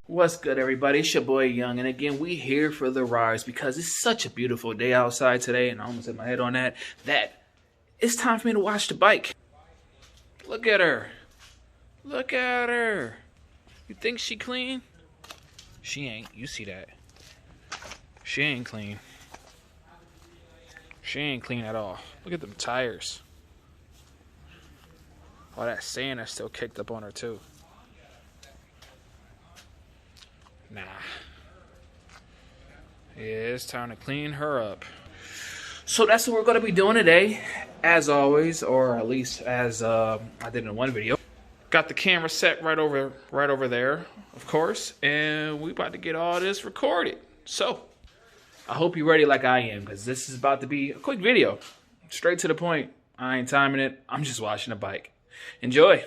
What's good, everybody? It's your boy Young, and again, we here for the rise because it's such a beautiful day outside today, and I almost hit my head on that it's time for me to wash the bike. Look at her. Look at her. You think she clean? She ain't. You see that. She ain't clean. She ain't clean at all. Look at them tires. All that sand that's still kicked up on her, too. Nah. Yeah, it's time to clean her up. So that's what we're going to be doing today, as always, or at least as I did in one video. Got the camera set right over there, of course, and we about to get all this recorded. So I hope you're ready like I am, because this is about to be a quick video. Straight to the point. I ain't timing it. I'm just washing the bike. Enjoy.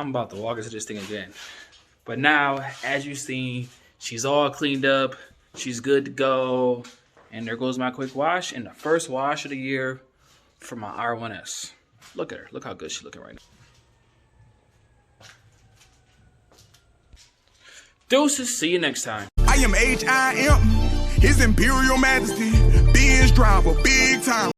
I'm about to walk into this thing again. But now, as you've seen, she's all cleaned up. She's good to go. And there goes my quick wash. And the first wash of the year for my R1S. Look at her. Look how good she's looking right now. Deuces. See you next time. I am H.I.M. His Imperial Majesty. Benz driver, big time.